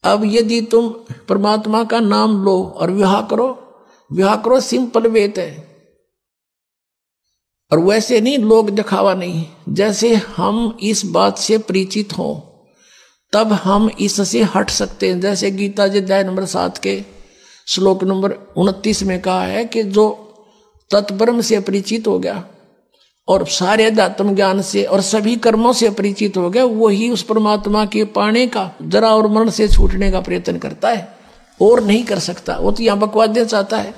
अब यदि तुम परमात्मा का नाम लो और विवाह करो सिंपल वेत है। और वैसे नहीं, लोग दिखावा नहीं, जैसे हम इस बात से परिचित हों तब हम इससे हट सकते हैं। जैसे गीता जी अध्याय नंबर 7 के श्लोक नंबर 29 में कहा है कि जो तत्ब्रह्म से परिचित हो गया और सारे अध्यात्म ज्ञान से और सभी कर्मों से परिचित हो गया, वही उस परमात्मा के पाने का, जरा और मरण से छूटने का प्रयत्न करता है, और नहीं कर सकता। वो तो यहाँ बकवाद चाहता है।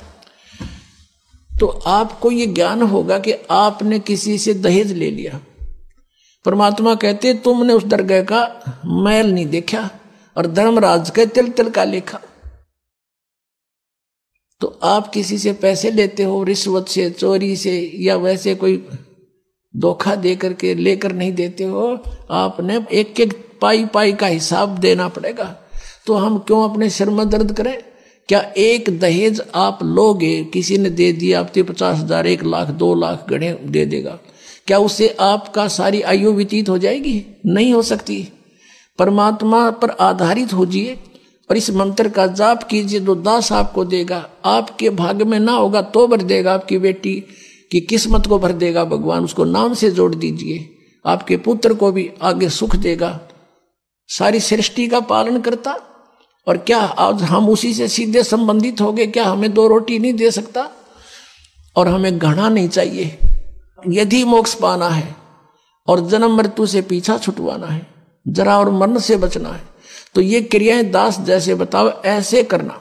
तो आपको ये ज्ञान होगा कि आपने किसी से दहेज ले लिया, परमात्मा कहते तुमने उस दरगाह का मैल नहीं देखा और धर्मराज के तिल तिल का लेखा। तो आप किसी से पैसे लेते हो रिश्वत से, चोरी से, या वैसे कोई धोखा दे करके लेकर नहीं देते हो, आपने एक एक पाई पाई का हिसाब देना पड़ेगा। तो हम क्यों अपने सिर में दर्द करें? क्या एक दहेज आप लोगे, किसी ने दे दिया आपके 50,000, 1 लाख, 2 लाख गणे दे देगा, क्या उससे आपका सारी आयु व्यतीत हो जाएगी? नहीं हो सकती। परमात्मा पर आधारित होजिए और इस मंत्र का जाप कीजिए, जो दास आपको देगा। आपके भाग्य में ना होगा तो भर देगा, आपकी बेटी की किस्मत को भर देगा भगवान, उसको नाम से जोड़ दीजिए। आपके पुत्र को भी आगे सुख देगा। सारी सृष्टि का पालन करता, और क्या आज हम उसी से सीधे संबंधित हो गए? क्या हमें 2 रोटी नहीं दे सकता? और हमें घृणा नहीं चाहिए। यदि मोक्ष पाना है और जन्म मृत्यु से पीछा छुटवाना है, जरा और मरण से बचना है, तो ये क्रियाएं दास जैसे बताओ ऐसे करना।